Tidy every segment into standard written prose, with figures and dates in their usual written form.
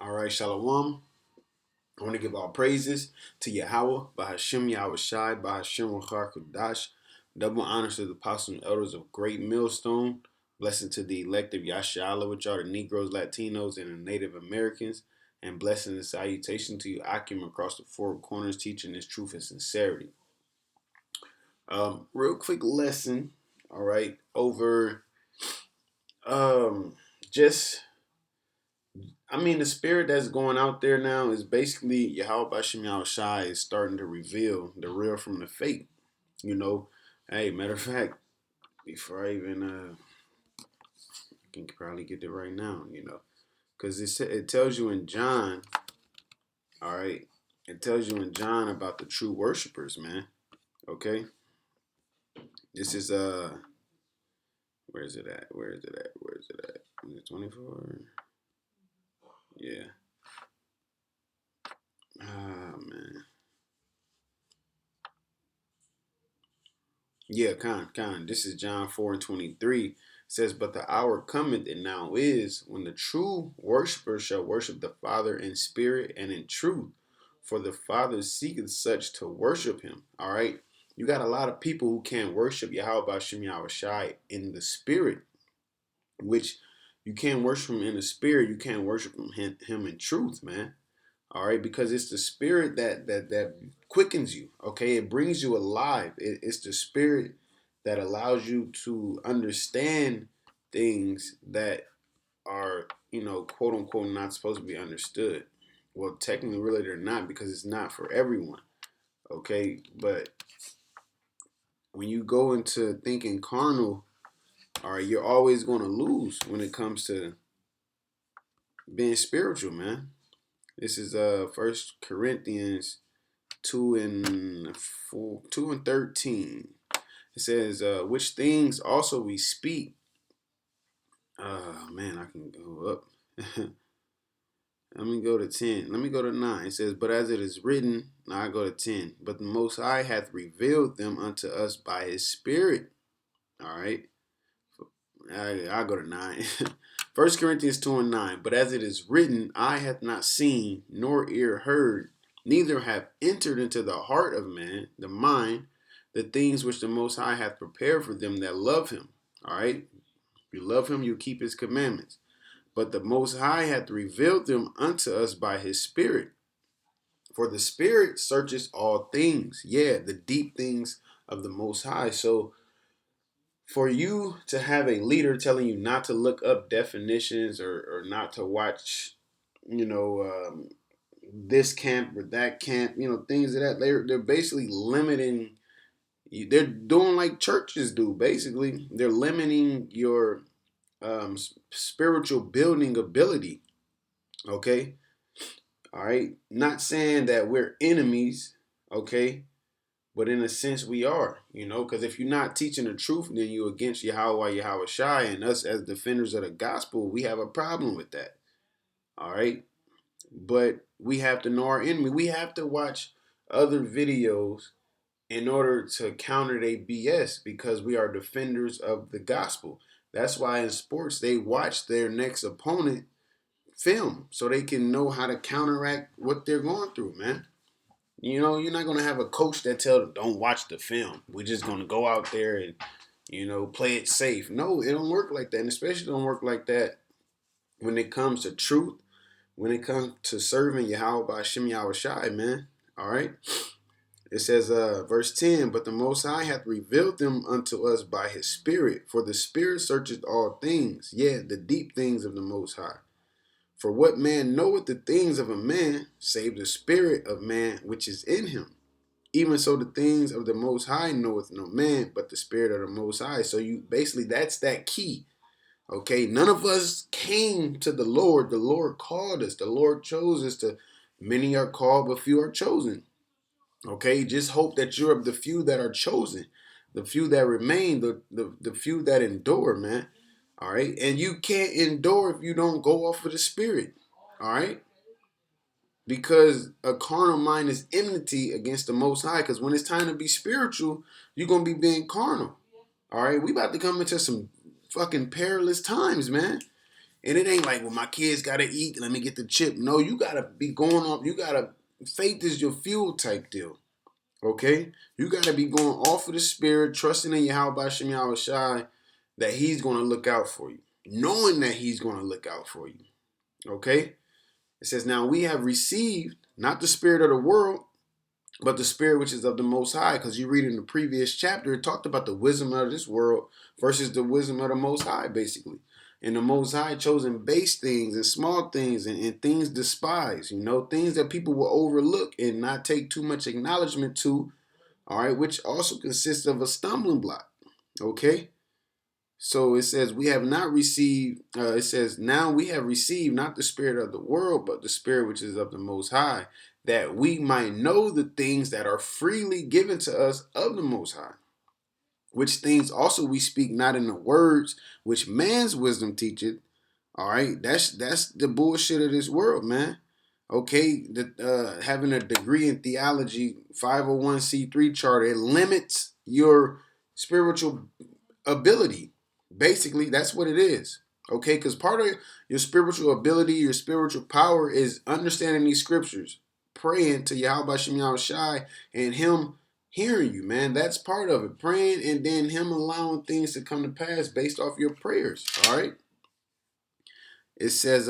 All right, Shalom. I want to give all praises to YAHAWAH, BAHASHAM, YAHAWASHI, BAHASHAM, QADASH. Double honors to the apostles and elders of Great Millstone. Blessing to the elect of Yashala, which are the Negroes, Latinos, and the Native Americans. And blessing and salutation to you, Akim, across the four corners, teaching this truth and sincerity. Real quick lesson, all right, over just the spirit that's going out there now is basically YAHAWASHI is starting to reveal the real from the fake. Hey, matter of fact, before I even I can probably get it right now, because it tells you in John, all right, it tells you in John about the true worshipers, man. Okay, this is where is it at? Where is it at? Where is it at? Is it 24? Yeah. Ah, man. Yeah, kind. This is John 4:23. It says, "But the hour cometh, and now is, when the true worshiper shall worship the Father in spirit and in truth. For the Father seeketh such to worship him." All right. You got a lot of people who can't worship YAHAWASHI in the spirit, which you can't worship him in the spirit. You can't worship him in truth, man. All right, because it's the spirit that quickens you. Okay, it brings you alive. It's the spirit that allows you to understand things that are, quote unquote, not supposed to be understood. Well, technically, really, they're not, because it's not for everyone. Okay, but when you go into thinking carnal, all right, you're always going to lose when it comes to being spiritual, man. This is First Corinthians 2:13. It says, which things also we speak. Man, I can go up. Let me go to 10. Let me go to 9. It says, but as it is written, now I go to 10. But the Most High hath revealed them unto us by his Spirit. All right. I'll go to 9. 1 Corinthians 2:9. But as it is written, eye hath not seen, nor ear heard, neither have entered into the heart of man, the mind, the things which the Most High hath prepared for them that love him. All right. If you love him, you keep his commandments. But the Most High hath revealed them unto us by his Spirit. For the Spirit searches all things. Yeah, the deep things of the Most High. So for you to have a leader telling you not to look up definitions or not to watch, this camp or that camp, things of that, they're basically limiting. They're doing like churches do. Basically, they're limiting your spiritual building ability. Okay, all right. Not saying that we're enemies. Okay, but in a sense we are. Because if you're not teaching the truth, then you're against YAHAWAH, YAHAWASHI, and us as defenders of the gospel. We have a problem with that. All right. But we have to know our enemy. We have to watch other videos in order to counter their BS, because we are defenders of the gospel. That's why in sports they watch their next opponent film so they can know how to counteract what they're going through, man. You're not going to have a coach that tell them, don't watch the film. We're just going to go out there and, play it safe. No, it don't work like that. And especially don't work like that when it comes to truth. When it comes to serving Yahawah BAHASHAM YAHAWASHI, man. All right. It says, verse 10, but the Most High hath revealed them unto us by his Spirit. For the Spirit searcheth all things, yeah, the deep things of the Most High. For what man knoweth the things of a man, save the spirit of man which is in him? Even so the things of the Most High knoweth no man, but the Spirit of the Most High. So you basically, that's that key. Okay, none of us came to the Lord. The Lord called us. The Lord chose us. Many are called, but few are chosen. Okay, just hope that you're of the few that are chosen, the few that remain, the few that endure, man. All right, and you can't endure if you don't go off of the Spirit. All right, because a carnal mind is enmity against the Most High. Because when it's time to be spiritual, you're gonna be being carnal. All right, we about to come into some fucking perilous times, man. And it ain't like, well, my kids gotta eat, let me get the chip. No, you gotta be going off. You gotta, faith is your fuel type deal. Okay? You gotta be going off of the spirit, trusting in YAHAWASHI, that he's gonna look out for you. Knowing that he's gonna look out for you. Okay? It says, now we have received not the spirit of the world, but the spirit which is of the Most High. Because you read in the previous chapter, it talked about the wisdom of this world versus the wisdom of the Most High, basically. And the Most High chosen base things and small things and things despised, things that people will overlook and not take too much acknowledgement to, all right, which also consists of a stumbling block, okay? So it says, we have not received, it says, now we have received not the spirit of the world, but the spirit which is of the Most High, that we might know the things that are freely given to us of the Most High. Which things also we speak not in the words which man's wisdom teacheth. All right, that's the bullshit of this world, man. Okay, having a degree in theology, 501c3 charter, it limits your spiritual ability. Basically, that's what it is. Okay, because part of your spiritual ability, your spiritual power is understanding these scriptures, praying to YAHAWASHI and him hearing you, man. That's part of it. Praying and then him allowing things to come to pass based off your prayers. All right. It says,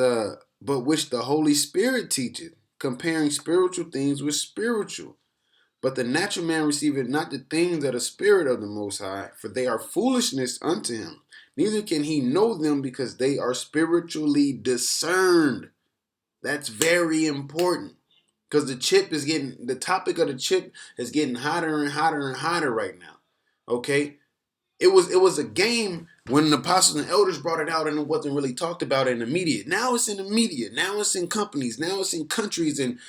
but which the Holy Spirit teacheth, comparing spiritual things with spiritual. But the natural man receiveth not the things of the Spirit of the Most High, for they are foolishness unto him. Neither can he know them, because they are spiritually discerned. That's very important, because the topic of the chip is getting hotter and hotter and hotter right now. Okay? It was a game when the apostles and elders brought it out and it wasn't really talked about in the media. Now it's in the media. Now it's in companies. Now it's in countries and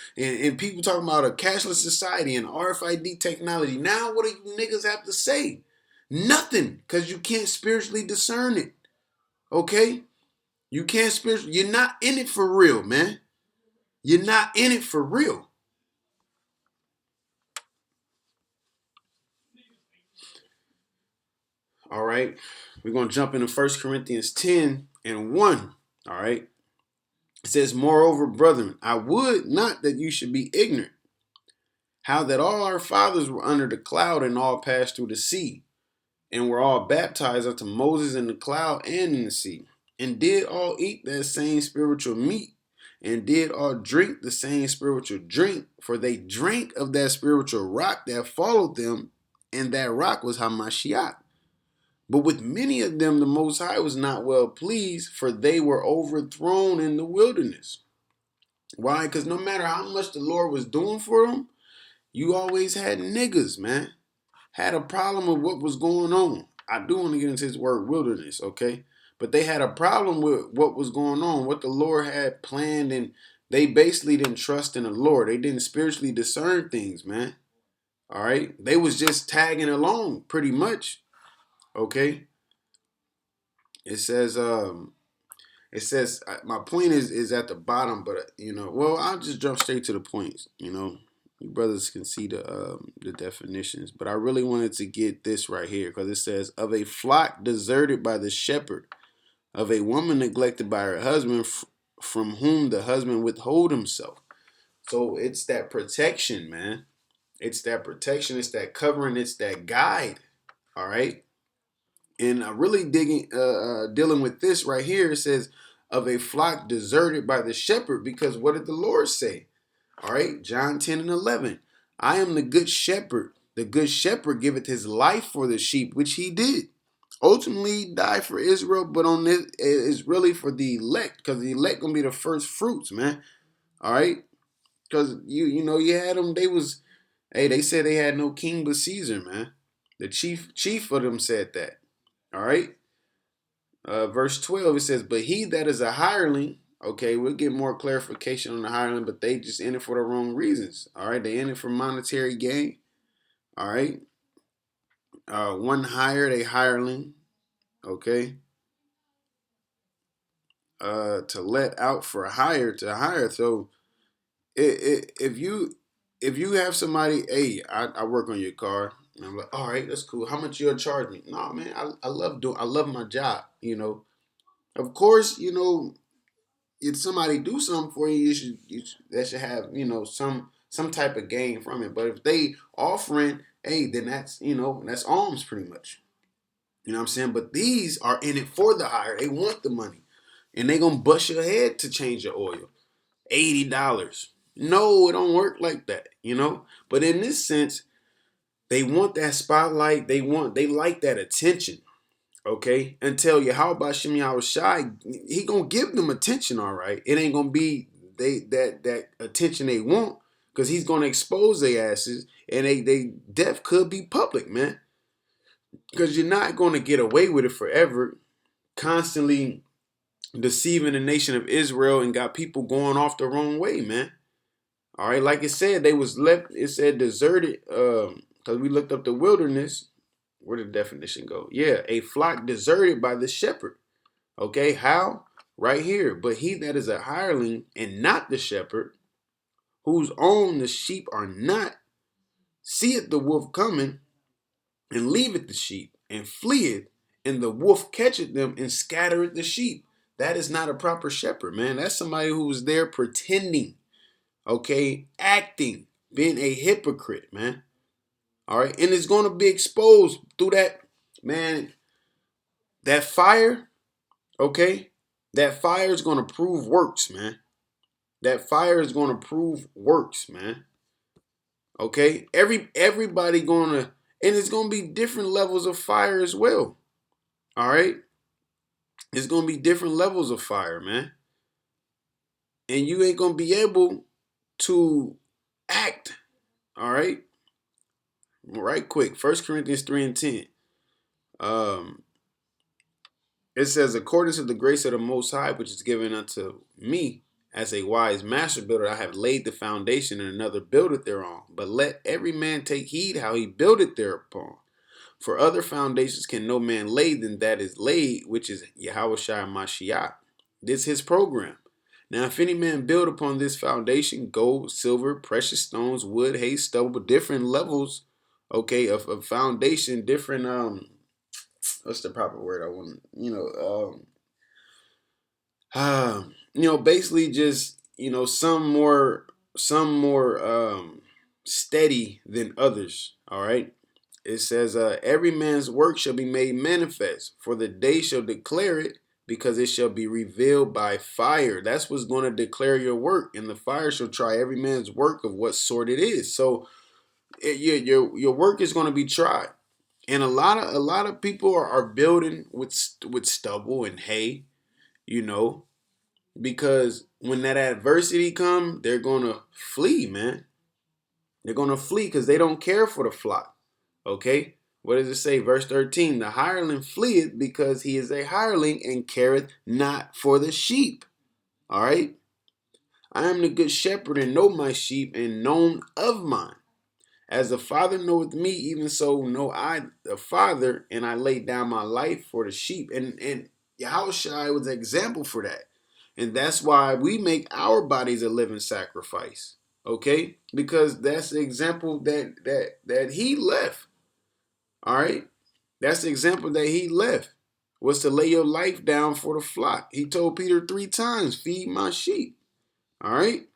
people talking about a cashless society and RFID technology. Now what do you niggas have to say? Nothing, because you can't spiritually discern it. Okay? You can't spiritually. You're not in it for real, man. You're not in it for real. All right? We're going to jump into 1 Corinthians 10 and 1. All right? It says, moreover, brethren, I would not that you should be ignorant, how that all our fathers were under the cloud and all passed through the sea, and were all baptized unto Moses in the cloud and in the sea, and did all eat that same spiritual meat, and did all drink the same spiritual drink, for they drank of that spiritual rock that followed them, and that rock was Hamashiach. But with many of them the Most High was not well pleased, for they were overthrown in the wilderness. Why? Because no matter how much the Lord was doing for them, you always had niggas, man. Had a problem with what was going on. I do want to get into this word wilderness, okay? But they had a problem with what was going on, what the Lord had planned, and they basically didn't trust in the Lord. They didn't spiritually discern things, man. All right? They was just tagging along pretty much, okay? It says, my point is at the bottom, but well, I'll just jump straight to the points. You brothers can see the definitions, but I really wanted to get this right here, because it says, of a flock deserted by the shepherd, of a woman neglected by her husband, from whom the husband withhold himself. So it's that protection, man. It's that protection. It's that covering. It's that guide. All right. And I really dealing with this right here. It says, of a flock deserted by the shepherd, because what did the Lord say? All right, John 10 and 11. I am the good shepherd. The good shepherd giveth his life for the sheep, which he did. Ultimately, he died for Israel, but on this is really for the elect, because the elect gonna be the first fruits, man. All right, because you had them. They said they had no king but Caesar, man. The chief of them said that. All right. Verse 12, it says, but he that is a hireling, okay, we'll get more clarification on the hireling, but they just in it for the wrong reasons. All right. They in it for monetary gain. All right. One hired, a hireling. Okay. To let out for hire, to hire. So if you have somebody, hey, I work on your car. And I'm like, all right, that's cool. How much you'll charge me? No, man, I love my job, Of course, if somebody do something for you, that should have some type of gain from it. But if they offering, hey, then that's alms pretty much. You know what I'm saying? But these are in it for the hire. They want the money, and they gonna bust your head to change your oil. $80. No, it don't work like that. But in this sense, they want that spotlight. They like that attention. Okay, until YAHAWASHI YAHAWASHI, he gonna give them attention, all right. It ain't gonna be that attention they want, because he's gonna expose their asses, and they death could be public, man. Because you're not gonna get away with it forever, constantly deceiving the nation of Israel and got people going off the wrong way, man. All right, like it said, they was left. It said deserted, because we looked up the wilderness. Where did the definition go? Yeah, a flock deserted by the shepherd. Okay, how? Right here. But he that is a hireling and not the shepherd, whose own the sheep are not, seeth the wolf coming, and leaveth the sheep, and fleeth, and the wolf catcheth them and scattereth the sheep. That is not a proper shepherd, man. That's somebody who was there pretending, okay, acting, being a hypocrite, man. All right, and it's going to be exposed through that, man. That fire, okay, that fire is going to prove works, man. That fire is going to prove works, man. Okay, everybody going to, and it's going to be different levels of fire as well. All right, it's going to be different levels of fire, man. And you ain't going to be able to act. All right, right quick. 1 Corinthians 3:10. It says, according to the grace of the Most High, which is given unto me, as a wise master builder, I have laid the foundation, and another buildeth thereon. But let every man take heed how he buildeth thereupon. For other foundations can no man lay than that is laid, which is YAHAWASHI Mashiach. This is his program. Now, if any man build upon this foundation, gold, silver, precious stones, wood, hay, stubble, different levels, okay, of foundation, different, what's the proper word I want, basically just, some more steady than others. All right. It says, every man's work shall be made manifest, for the day shall declare it, because it shall be revealed by fire. That's what's going to declare your work, and the fire shall try every man's work of what sort it is. So your work is going to be tried, and a lot of people are building with stubble and hay, because when that adversity come, they're gonna flee, man. They're gonna flee because they don't care for the flock. Okay? What does it say? Verse 13. The hireling fleeth because he is a hireling and careth not for the sheep. All right? I am the good shepherd and know my sheep and known of mine. As the Father knoweth me, even so know I the Father, and I lay down my life for the sheep. And Yahushua was an example for that. And that's why we make our bodies a living sacrifice. Okay? Because that's the example that he left. All right? That's the example that he left, was to lay your life down for the flock. He told Peter 3 times, feed my sheep. All right?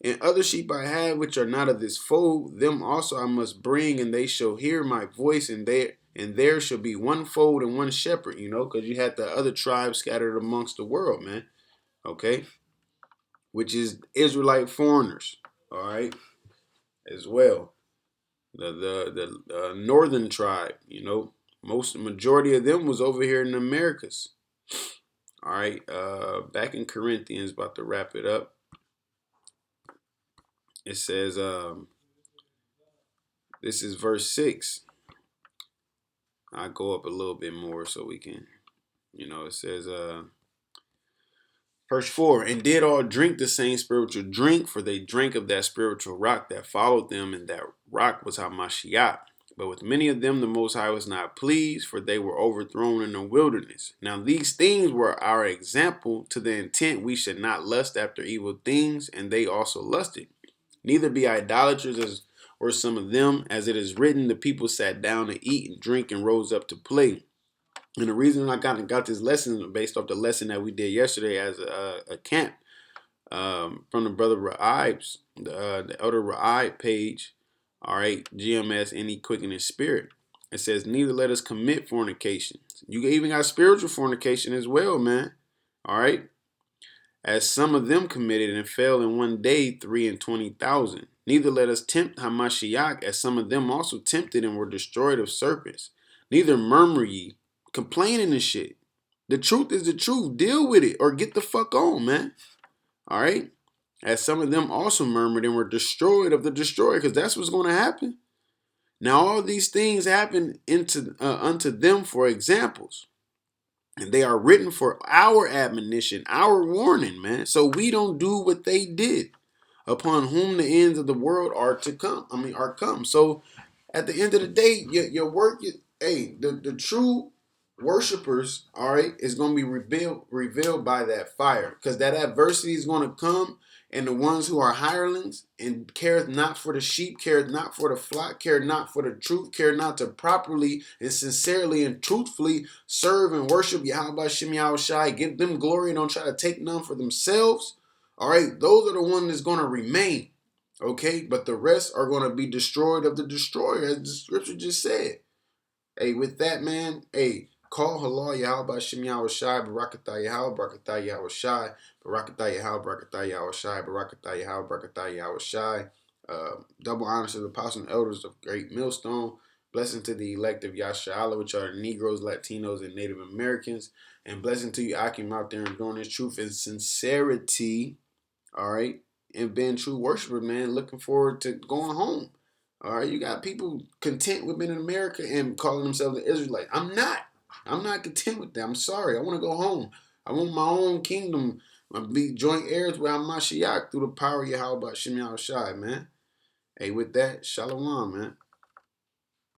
And other sheep I have which are not of this fold, them also I must bring, and they shall hear my voice, and there shall be one fold and one shepherd, because you had the other tribes scattered amongst the world, man. Okay? Which is Israelite foreigners, all right, as well. The northern tribe, majority of them was over here in the Americas. All right, back in Corinthians, about to wrap it up. It says, this is verse 6. I'll go up a little bit more so we can, it says, verse 4, and did all drink the same spiritual drink, for they drank of that spiritual rock that followed them, and that rock was Hamashiach. But with many of them the Most High was not pleased, for they were overthrown in the wilderness. Now these things were our example, to the intent we should not lust after evil things, and they also lusted. Neither be idolaters as were some of them, as it is written, the people sat down to eat and drink and rose up to play. And the reason I got this lesson based off the lesson that we did yesterday as a camp from the brother Ra'ib's, the elder Ra'ib page, all right, GMS, any quickening spirit. It says, neither let us commit fornication. You even got spiritual fornication as well, man. All right. As some of them committed and fell in one day 320,000. Neither let us tempt Hamashiach, as some of them also tempted and were destroyed of serpents. Neither murmur ye, complaining and shit. The truth is the truth. Deal with it or get the fuck on, man. All right. As some of them also murmured and were destroyed of the destroyer, because that's what's going to happen. Now all these things happen unto them for examples, and they are written for our admonition, our warning, man. So we don't do what they did, upon whom the ends of the world are to come. Are come. So at the end of the day, your work, the true worshipers, all right, is going to be revealed by that fire, because that adversity is going to come, and the ones who are hirelings and careth not for the sheep, careth not for the flock, care not for the truth, care not to properly and sincerely and truthfully serve and worship YAHAWASHI, YAHAWASHI, give them glory, don't try to take none for themselves. All right, those are the ones that's going to remain. Okay, but the rest are going to be destroyed of the destroyer, as the scripture just said. Hey, with that, man, hey, call halal YAHAWASHI, YAHAWASHI, Barakatah Yahawah, Barakatah YAHAWASHI, Barakatah Yahawah, Barakatah YAHAWASHI, Barakatah Yahawah, Barakatah YAHAWASHI. Double honors to the apostles and elders of Great Millstone. Blessing to the elect of Yasharala, which are Negroes, Latinos, and Native Americans. And blessing to you, Akim, out there enduring this truth and sincerity. All right, and being true worshiper, man, looking forward to going home. All right, you got people content with being in America and calling themselves an Israelite. I'm not. I'm not content with that. I'm sorry. I want to go home. I want my own kingdom. I be joint heirs with Hamashiach through the power of Yahweh Shem Yahushai, man. Hey, with that, shalom, man.